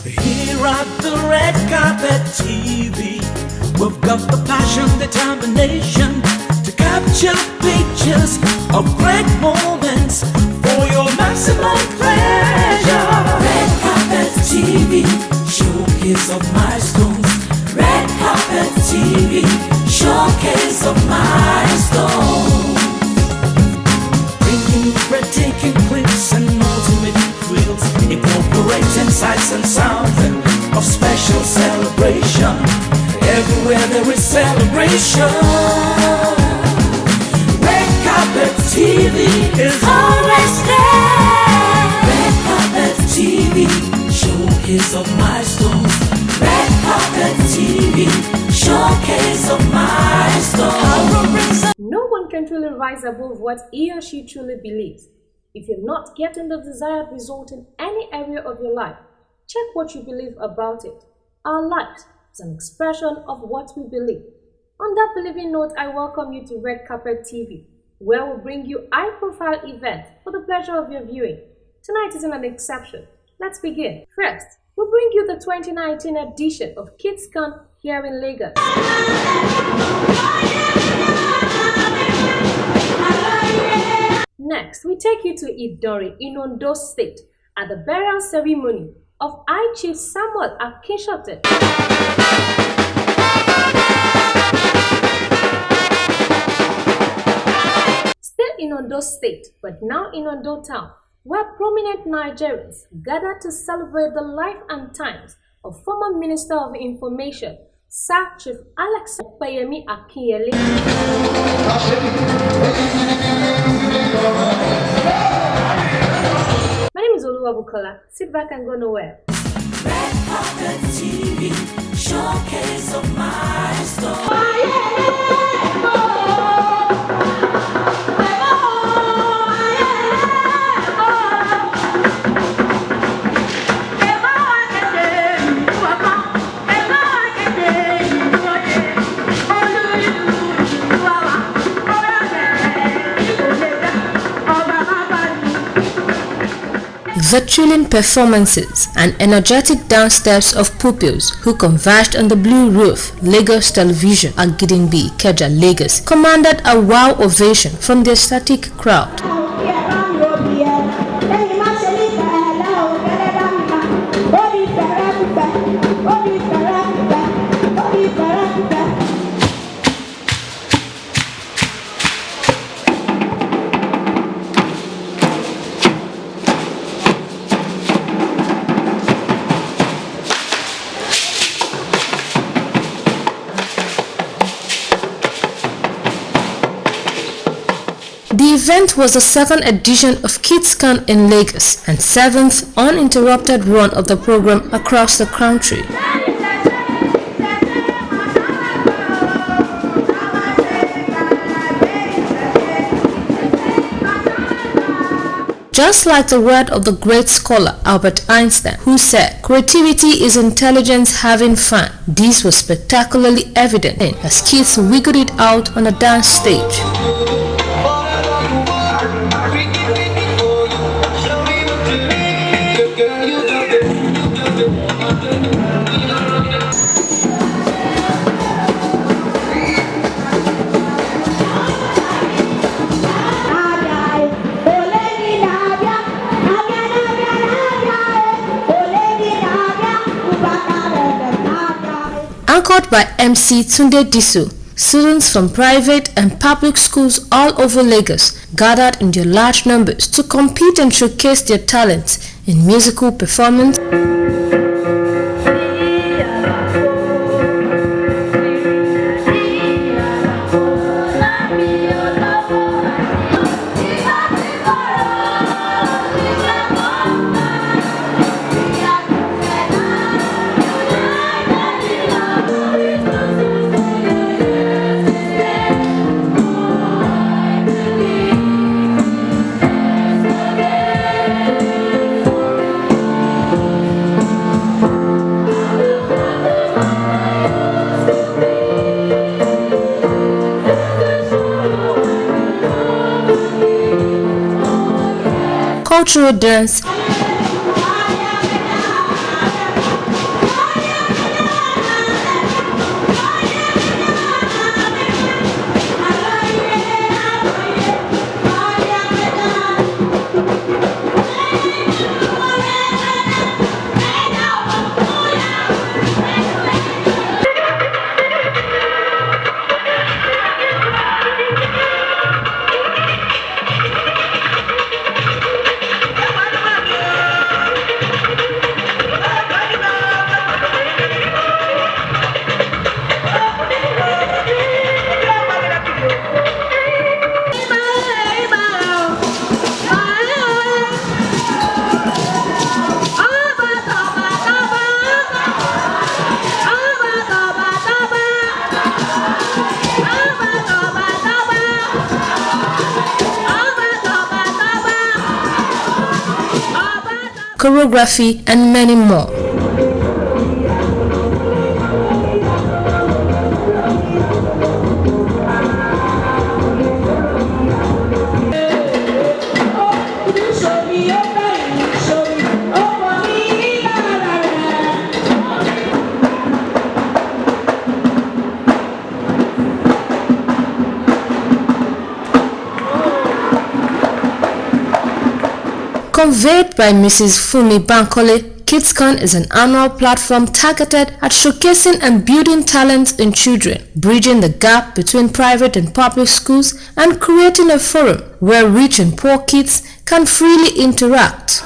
Here at the Redcarpet TV, we've got the passion, determination to capture pictures of great moments for your maximum pleasure. Redcarpet TV, showcase of milestones. Redcarpet TV, showcase of milestones. Bringing breathtaking clips and ultimate thrills, incorporating sights and sounds of special celebration. Everywhere there is celebration, Redcarpet TV is always there. Redcarpet TV, showcase of milestones. Redcarpet TV, showcase of milestones. No one can truly rise above what he or she truly believes. If you're not getting the desired result in any area of your life, check what you believe about it. Our lives is an expression of what we believe. On that believing note, I welcome you to Redcarpet TV, where we'll bring you high-profile events for the pleasure of your viewing. Tonight isn't an exception. Let's begin. First, we'll bring you the 2019 edition of KidsCon here in Lagos. Next, we take you to Idori in Ondo State at the burial ceremony of High Chief Samuel Akinshote. Still in Ondo State, but now in Ondo Town, where prominent Nigerians gather to celebrate the life and times of former Minister of Information, Sir Chief Alex Opeyemi Akinyele. My name is Oluwabukola. Sit back and go nowhere. Redcarpet TV, showcase of milestones. The thrilling performances and energetic dance steps of pupils who converged on the blue roof Lagos Television at Gidimbi, Ikeja, Lagos commanded a wow ovation from the ecstatic crowd. The event was the 7th edition of KidsCon in Lagos and 7th uninterrupted run of the program across the country. Just like the word of the great scholar Albert Einstein, who said, "Creativity is intelligence having fun." This was spectacularly evident as kids wiggled it out on a dance stage. Anchored by MC Tunde Disu, students from private and public schools all over Lagos gathered in their large numbers to compete and showcase their talents in musical performance, cultural dance, choreography, and many more. Conveyed by Mrs. Fumi Bankole, KidsCon is an annual platform targeted at showcasing and building talents in children, bridging the gap between private and public schools, and creating a forum where rich and poor kids can freely interact.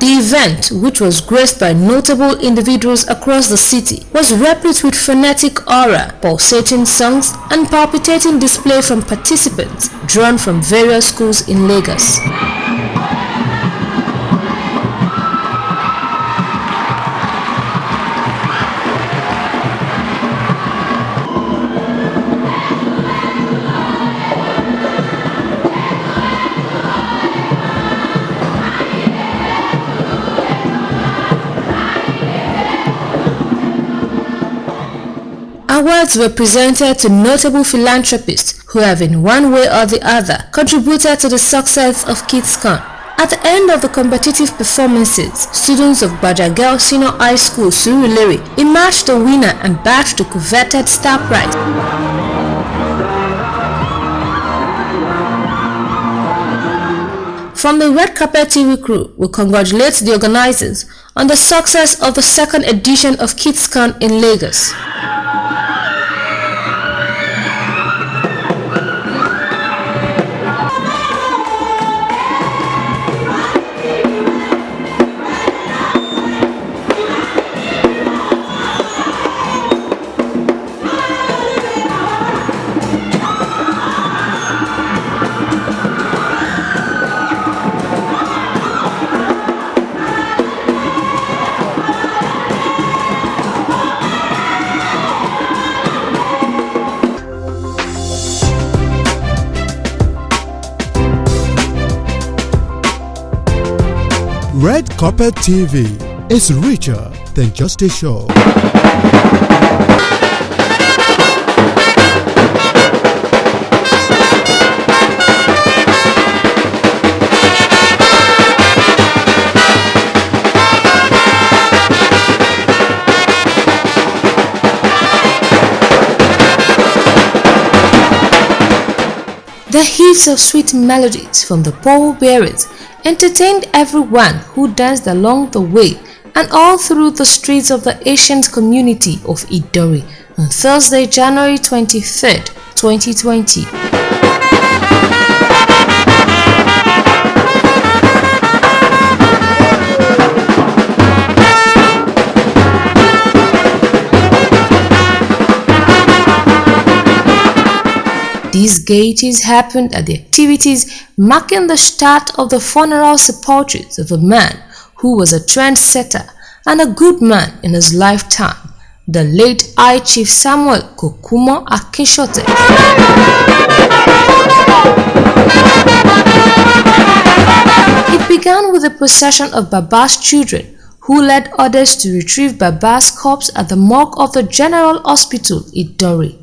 The event, which was graced by notable individuals across the city, was replete with frenetic aura, pulsating songs, and palpitating display from participants drawn from various schools in Lagos. Awards were presented to notable philanthropists who have in one way or the other contributed to the success of KidsCon. At the end of the competitive performances, students of Baja Girls Senior High School Surulere emerged the winner and bagged the coveted star prize. From the Redcarpet TV crew, we congratulate the organizers on the success of the second edition of KidsCon in Lagos. Redcarpet TV is richer than just a show. The heaves of sweet melodies from the pallbearers entertained everyone who danced along the way and all through the streets of the ancient community of Idori on Thursday, January 23rd, 2020. These gaieties happened at the activities marking the start of the funeral sepultures of a man who was a trendsetter and a good man in his lifetime, the late High Chief Samuel Kokumo Akinshote. It began with a procession of Baba's children who led others to retrieve Baba's corpse at the morgue of the General Hospital, Idori.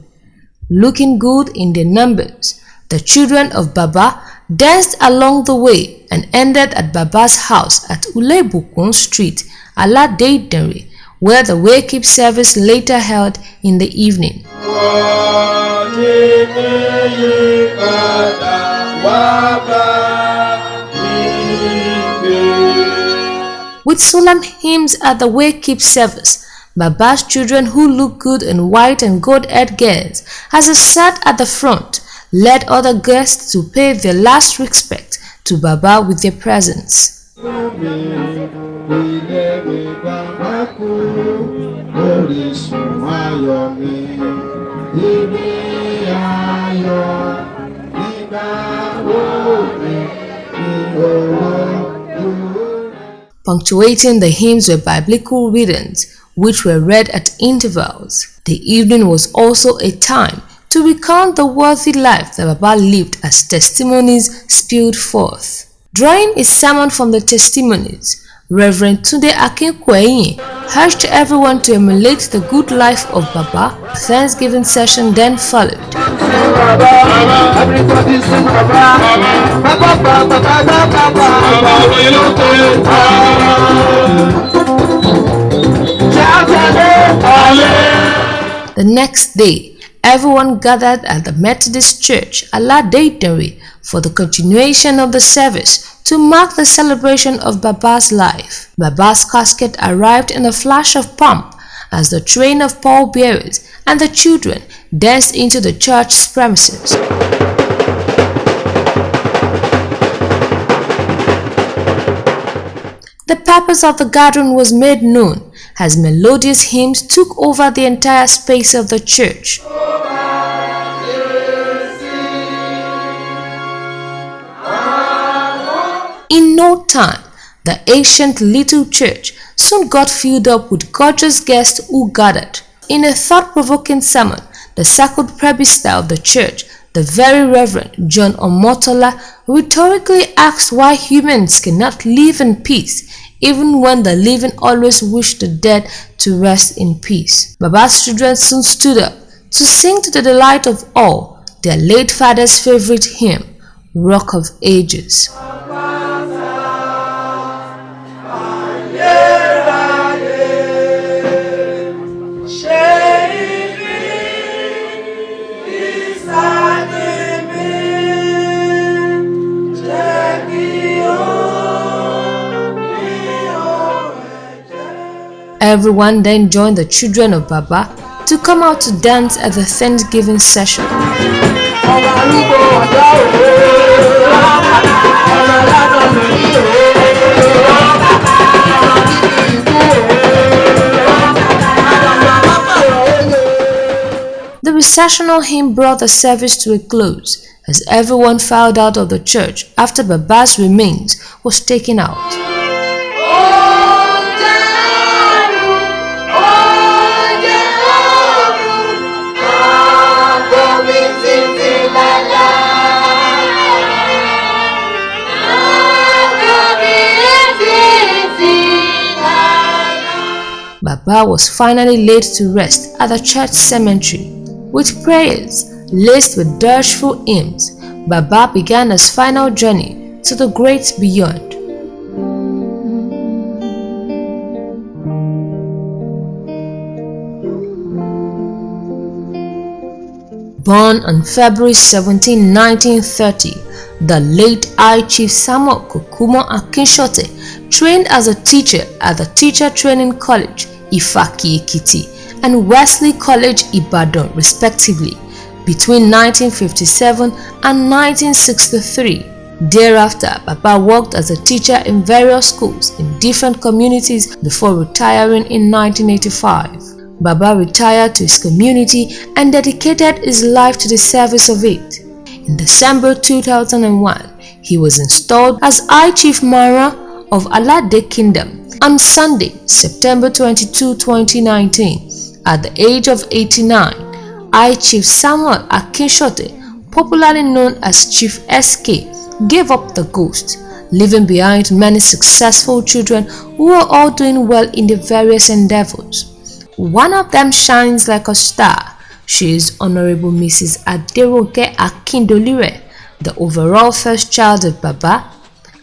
Looking good in their numbers, the children of Baba danced along the way and ended at Baba's house at Ulebukun Street, Aladeidere, where the wake-up service later held in the evening. With solemn hymns at the wake-up service, Baba's children, who looked good in white and gold headgears as they sat at the front, led other guests to pay their last respect to Baba with their presence. Punctuating the hymns were biblical readings, which were read at intervals. The evening was also a time to recount the worthy life that Baba lived as testimonies spilled forth. Drawing a sermon from the testimonies, Reverend Tunde Akinkweye urged everyone to emulate the good life of Baba. A Thanksgiving session then followed. The next day, everyone gathered at the Methodist Church, Aladeidere, for the continuation of the service to mark the celebration of Baba's life. Baba's casket arrived in a flash of pomp as the train of pallbearers and the children danced into the church's premises. The purpose of the gathering was made known as melodious hymns took over the entire space of the church. In no time, the ancient little church soon got filled up with gorgeous guests who gathered. In a thought-provoking sermon, the sacred presbyter of the church, the Very Reverend John Omotola, rhetorically asked why humans cannot live in peace even when the living always wish the dead to rest in peace. Baba's children soon stood up to sing to the delight of all their late father's favorite hymn, Rock of Ages. Everyone then joined the children of Baba to come out to dance at the Thanksgiving session. The recessional hymn brought the service to a close as everyone filed out of the church after Baba's remains was taken out. Baba was finally laid to rest at the church cemetery. With prayers laced with dirgeful hymns, Baba began his final journey to the great beyond. Born on February 17, 1930, the late High Chief Samuel Kokumo Akinshote trained as a teacher at the Teacher Training College, Ifaki Ekiti, and Wesley College, Ibadan, respectively, between 1957 and 1963. Thereafter, Baba worked as a teacher in various schools in different communities before retiring in 1985. Baba retired to his community and dedicated his life to the service of it. In December 2001, he was installed as High Chief Mara of Alade Kingdom on Sunday, September 22, 2019. At the age of 89, High Chief Samuel Akinshote, popularly known as Chief SK, gave up the ghost, leaving behind many successful children who are all doing well in their various endeavors. One of them shines like a star. She is Honorable Mrs. Aderonke Akindolire, the overall first child of Baba.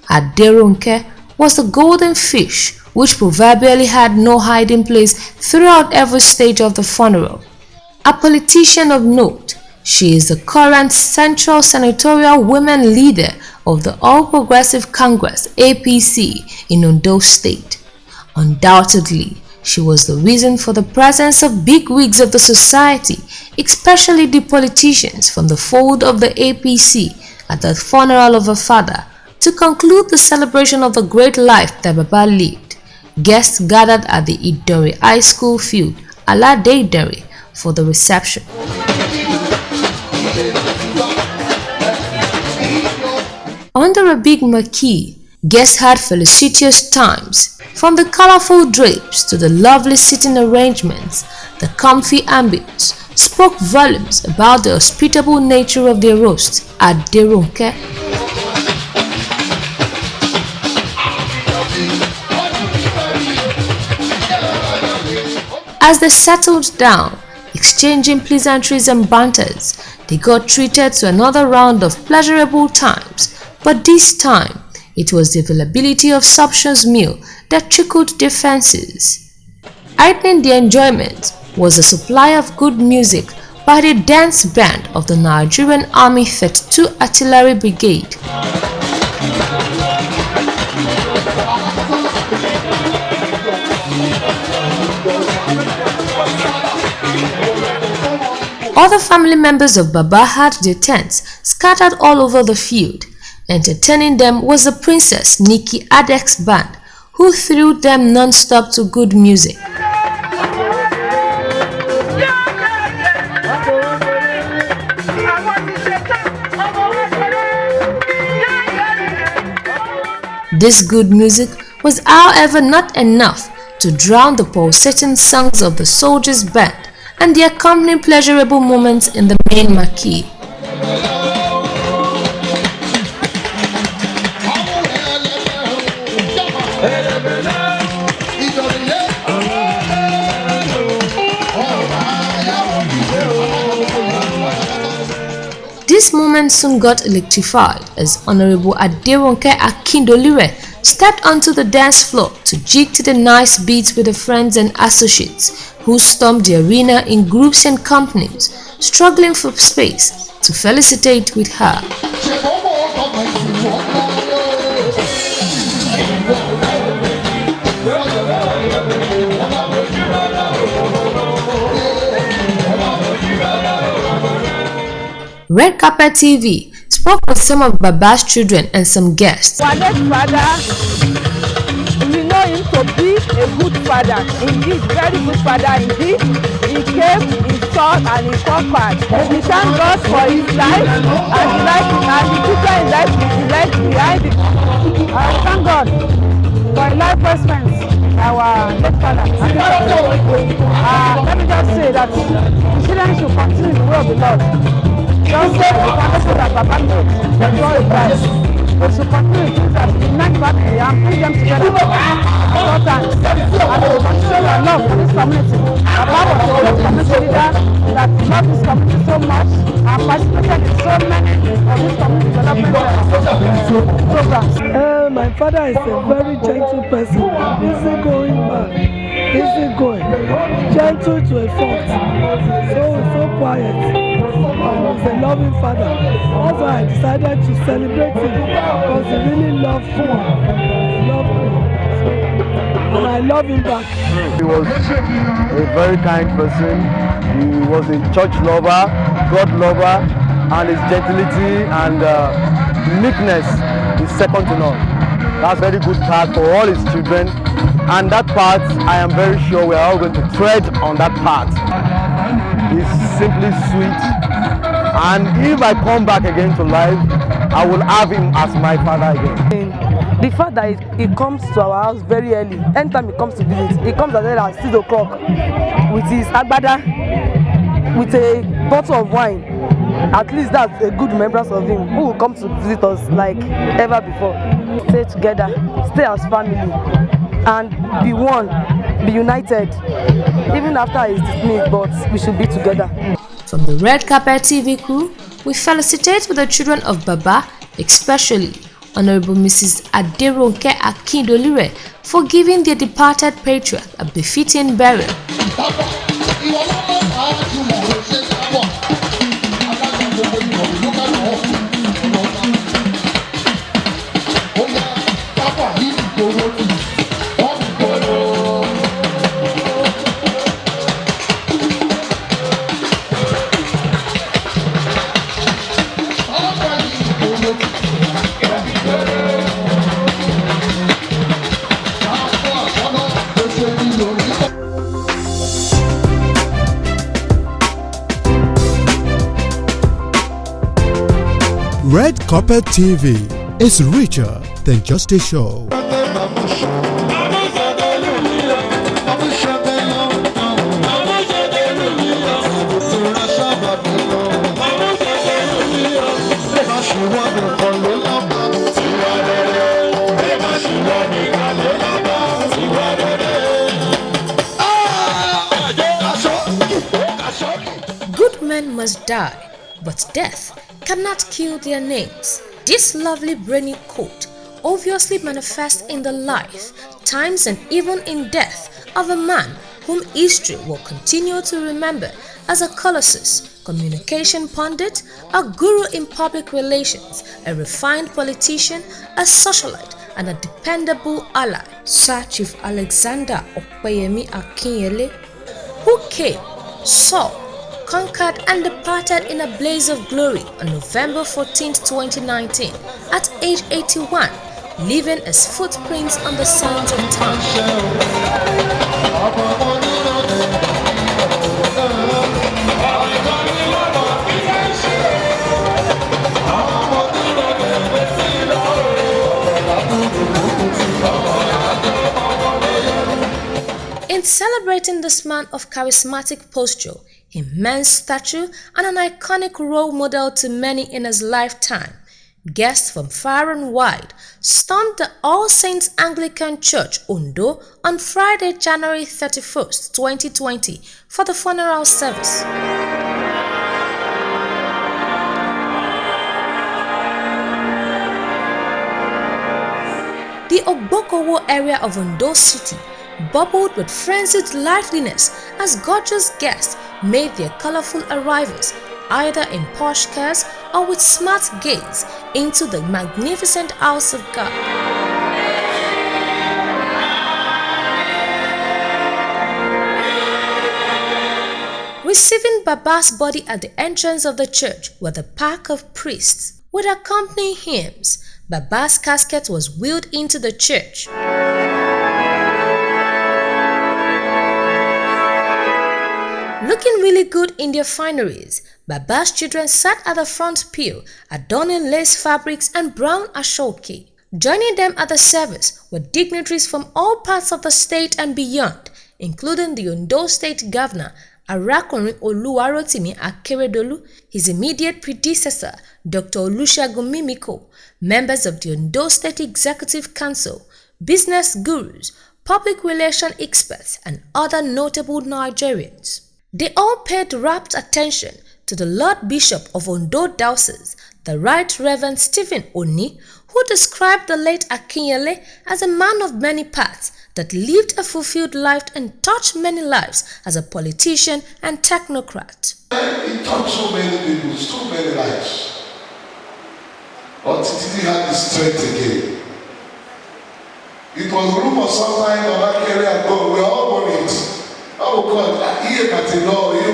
Aderonke was a golden fish which proverbially had no hiding place throughout every stage of the funeral. A politician of note, she is the current Central Senatorial Women Leader of the All Progressive Congress (APC) in Ondo State. Undoubtedly, she was the reason for the presence of bigwigs of the society, especially the politicians from the fold of the APC, at the funeral of her father to conclude the celebration of the great life that Baba lived. Guests gathered at the Idori High School field, Aladeidere, for the reception. Under a big marquee, guests had felicitous times From the colorful drapes to the lovely sitting arrangements, the comfy ambience spoke volumes about the hospitable nature of their host, Aderonke. As they settled down, exchanging pleasantries and banters, they got treated to another round of pleasurable times, but this time it was the availability of sumptuous meal that tickled their fancies. Heightening their enjoyment was the supply of good music by the dance band of the Nigerian Army 32 Artillery Brigade. Other family members of Baba had their tents scattered all over the field. Entertaining them was the Princess Nikki Adek's band, who thrilled them non-stop to good music. This good music was, however, not enough to drown the pulsating songs of the soldiers' band and the accompanying pleasurable moments in the main marquee. This moment soon got electrified as Honorable Aderonke Akindolire stepped onto the dance floor to jig to the nice beats with her friends and associates, who stormed the arena in groups and companies, struggling for space to felicitate with her. Redcarpet TV spoke with some of Baba's children and some guests. Our late father, we know him to be a good father, indeed, very good father indeed. He came, he fought, and he conquered. We thank God for his life and the life and the future in life, the life behind it. Thank God for his life investments, our late father. Let me just say that children should continue the way of the Lord. Just say the wonderful that Baba made, the glory prize. We should continue to do that, unite family and bring them together. And they will continue their love for this community. Baba was a great community leader that loved this community so much and participated in so many of this community development programs. My father is a very gentle person, easygoing man, easygoing, gentle to a fault, so quiet. He's a loving father. That's why I decided to celebrate him because he really loved me. And I love him back. He was a very kind person. He was a church lover, God lover, and his gentility and meekness is second to none. That's a very good part for all his children, and that part I am very sure we are all going to tread on that path. He's simply sweet. And if I come back again to life, I will have him as my father again. The fact that he comes to our house very early, anytime he comes to visit, he comes as early as 6 o'clock with his agbada, with a bottle of wine. At least that's a good remembrance of him, who will come to visit us like ever before. Stay together, stay as family, and be one, be united. Even after he's dismissed, but we should be together. From the Redcarpet TV crew, we felicitate with the children of Baba, especially Honorable Mrs. Aderonke Akindolire, for giving their departed patriarch a befitting burial. Redcarpet TV is richer than just a show. Good men must die, but death cannot kill their names. This lovely brainy quote obviously manifests in the life, times and even in death of a man whom history will continue to remember as a colossus, communication pundit, a guru in public relations, a refined politician, a socialite, and a dependable ally, Sir Chief Alexander Opeyemi Akinyele, who came, saw, conquered and departed in a blaze of glory on November 14, 2019 at age 81, leaving his footprints on the sands of time. In celebrating this man of charismatic posture, immense stature, and an iconic role model to many in his lifetime, guests from far and wide stormed the All Saints Anglican Church, Ondo, on Friday, January 31st, 2020 for the funeral service. The Ogbokowo area of Ondo City bubbled with frenzied liveliness as gorgeous guests made their colorful arrivals, either in posh cars or with smart gaze, into the magnificent house of God. Receiving Baba's body at the entrance of the church were the pack of priests. With accompanying hymns, Baba's casket was wheeled into the church. Looking really good in their fineries, Baba's children sat at the front pew, adorning lace fabrics and brown ashoke. Joining them at the service were dignitaries from all parts of the state and beyond, including the Ondo State Governor, Arakunrin Oluwarotimi Akeredolu, his immediate predecessor, Dr. Olusegun Mimiko, members of the Ondo State Executive Council, business gurus, public relation experts, and other notable Nigerians. They all paid rapt attention to the Lord Bishop of Ondo Diocese, the Right Reverend Stephen Oni, who described the late Akinyele as a man of many parts that lived a fulfilled life and touched many lives as a politician and technocrat. He touched so many people, so many lives. But he didn't have the strength again. It was rumors sometime on that area ago, we were all worried. Oh God, here Matino, you.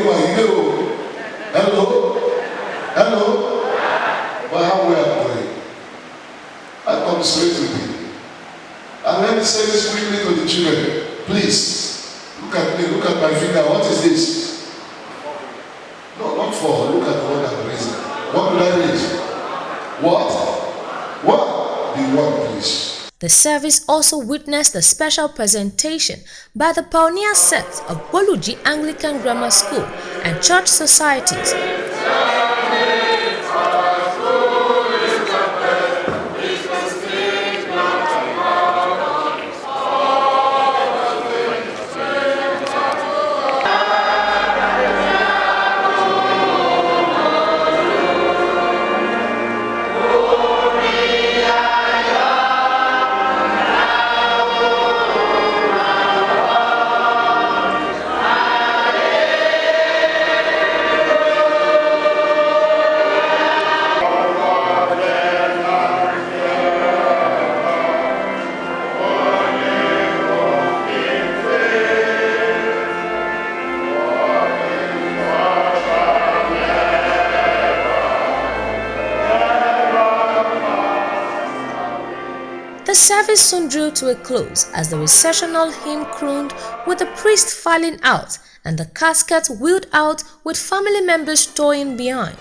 Hello. But how we are going? I come straight to you. And let me say this quickly to the children. Please, look at me, look at my finger. What is this? No, not four. Look at the one I'm raising. What did I raise? What? The one, please. The service also witnessed a special presentation by the pioneer sect of Boluji Anglican Grammar School and church societies. The service soon drew to a close as the recessional hymn crooned with the priest filing out and the casket wheeled out with family members toying behind.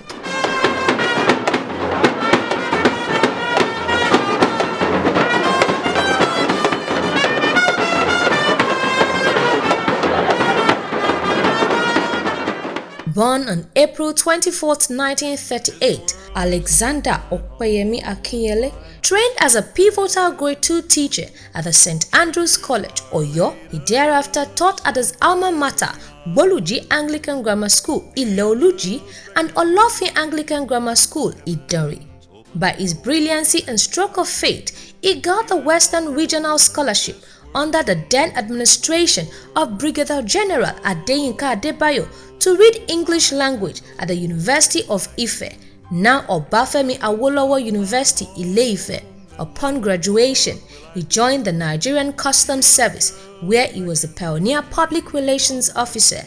Born on April 24, 1938, Alexander Opeyemi Akinyele trained as a pivotal grade 2 teacher at the St. Andrew's College, Oyo. He thereafter taught at his alma mater, Boluji Anglican Grammar School, Ileoluji, and Olofin Anglican Grammar School, Idari. By his brilliancy and stroke of fate, he got the Western Regional Scholarship under the then administration of Brigadier General Adeyinka Adebayo to read English language at the University of Ife, now Obafemi Awolowo University, Ile-Ife. Upon graduation, he joined the Nigerian Customs Service, where he was the pioneer public relations officer.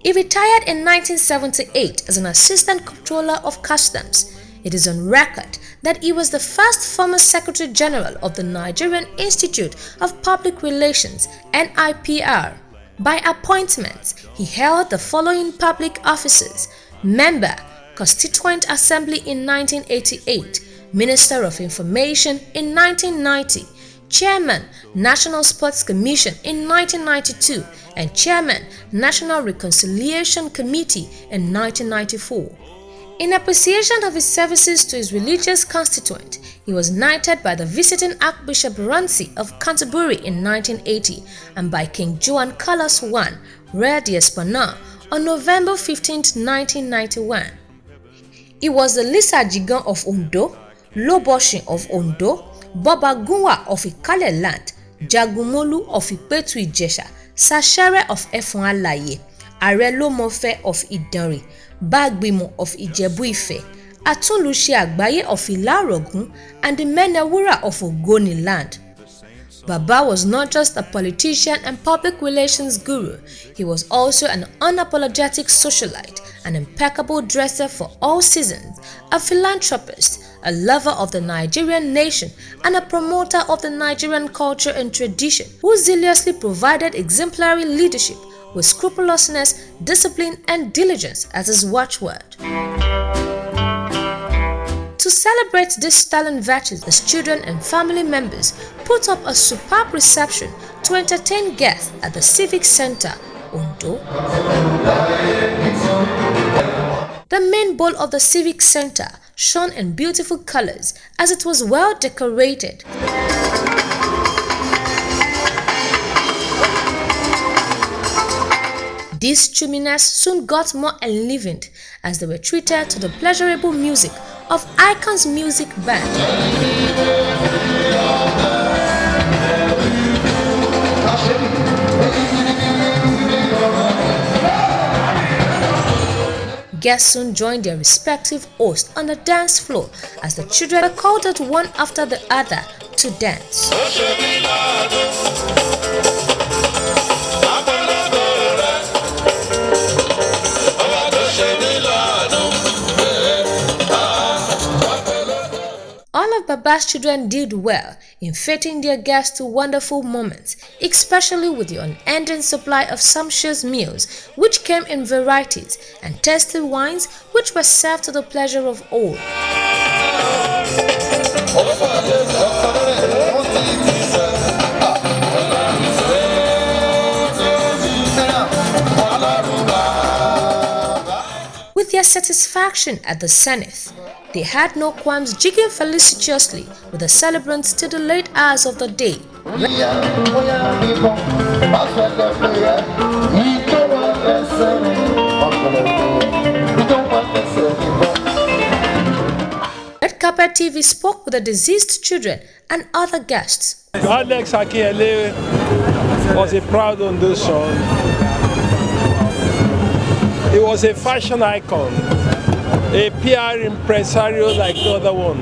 He retired in 1978 as an assistant controller of customs. It is on record that he was the first former Secretary General of the Nigerian Institute of Public Relations, NIPR. By appointment, he held the following public offices: Member, Constituent Assembly in 1988, Minister of Information in 1990, Chairman, National Sports Commission in 1992, and Chairman, National Reconciliation Committee in 1994. In appreciation of his services to his religious constituent, he was knighted by the visiting Archbishop Ransi of Canterbury in 1980 and by King Juan Carlos I, Rey de España, on November 15, 1991. He was the Lisa Jigan of Ondo, Loboshin of Ondo, Bobagunwa of Ikale Land, Jagumolu of Ipetu Ijesha, Sashere of Efon Alaye, Arelomofe of Idanri, Bagbimo of Ijebu-Ife, Atunlusi Agbaye of Ilarogun, and the Menewura of Ogoni Land. Baba was not just a politician and public relations guru, he was also an unapologetic socialite, an impeccable dresser for all seasons, a philanthropist, a lover of the Nigerian nation, and a promoter of the Nigerian culture and tradition, who zealously provided exemplary leadership with scrupulousness, discipline, and diligence as his watchword. To celebrate these sterling virtues, his children and family members put up a superb reception to entertain guests at the Civic Center, Ondo. The main bowl of the Civic Center shone in beautiful colors as it was well decorated. These chimneys soon got more enlivened as they were treated to the pleasurable music of Icon's music band. Guests soon joined their respective hosts on the dance floor as the children were called out one after the other to dance. All of Baba's children did well in feting their guests to wonderful moments, especially with the unending supply of sumptuous meals which came in varieties, and tasty wines which were served to the pleasure of all. With their satisfaction at the zenith, they had no qualms jigging felicitously with the celebrants till the late hours of the day. Redcarpet TV spoke with the deceased children and other guests. Alex Akinyele was a proud Ondo son. He was a fashion icon, a PR impresario like the other one.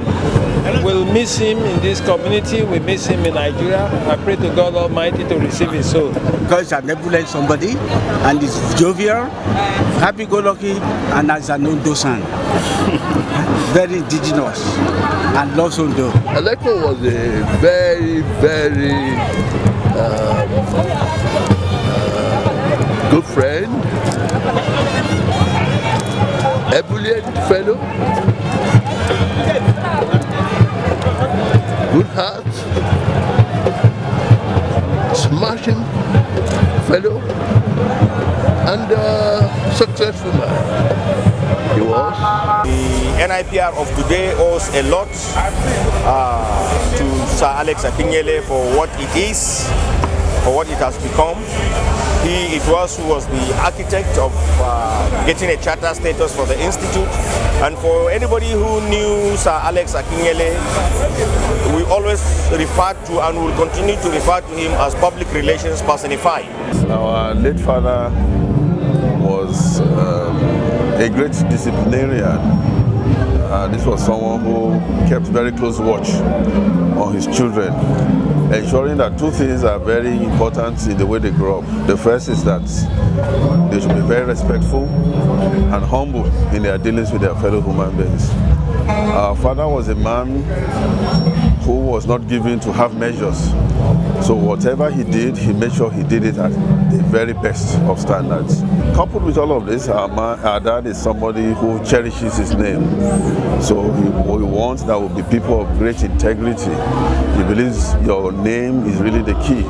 We'll miss him in this community, we miss him in Nigeria. I pray to God Almighty to receive his soul. Because he's an excellent somebody, and he's jovial, happy-go-lucky, and as an Ondo son. Very indigenous, and loves Ondo. Aleko was a very, very good friend, ebullient fellow, good heart, smashing fellow, and successful man. He was. The NIPR of today owes a lot to Sir Alex Akinyele for what it is, for what it has become. It was who was the architect of getting a charter status for the institute, and for anybody who knew Sir Alex Akinyele, we always referred to and will continue to refer to him as public relations personified. Our late father was a great disciplinarian. This was someone who kept very close watch on his children, ensuring that two things are very important in the way they grow up. The first is that they should be very respectful and humble in their dealings with their fellow human beings. Our father was a man who was not given to half measures. So whatever he did, he made sure he did it at the very best of standards. Coupled with all of this, our dad is somebody who cherishes his name. So we want that will be people of great integrity. He believes your name is really the key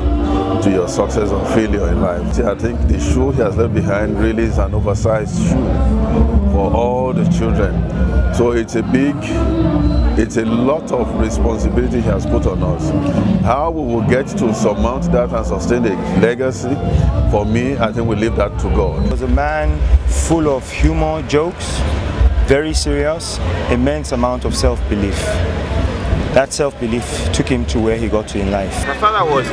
to your success or failure in life. I think the shoe he has left behind really is an oversized shoe for all the children. So it's a lot of responsibility he has put on us. How we will get to surmount that and sustain a legacy, for me, I think we leave that to God. He was a man full of humor, jokes, very serious, immense amount of self-belief. That self-belief took him to where he got to in life. My father was,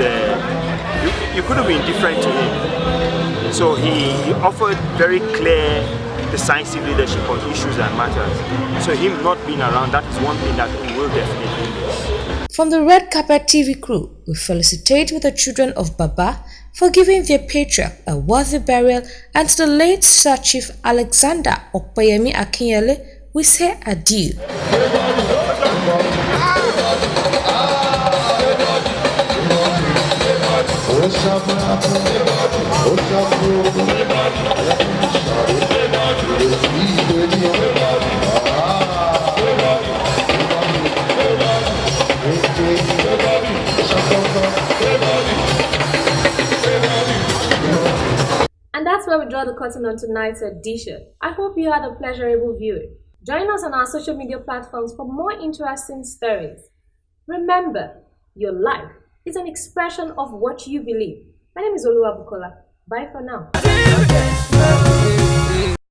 you could have been different to him. So he offered very clear, decisive leadership on issues and matters. So him not being around, that is one thing that we will definitely miss. From the Redcarpet TV crew, we felicitate with the children of Baba for giving their patriarch a worthy burial, and to the late Sir Chief Alexander Opeyemi Akinyele, we say adieu. And that's where we draw the curtain on tonight's edition. I hope you had a pleasurable viewing. Join us on our social media platforms for more interesting stories. Remember, your life is an expression of what you believe. My name is Oluwa Bukola. Bye for now.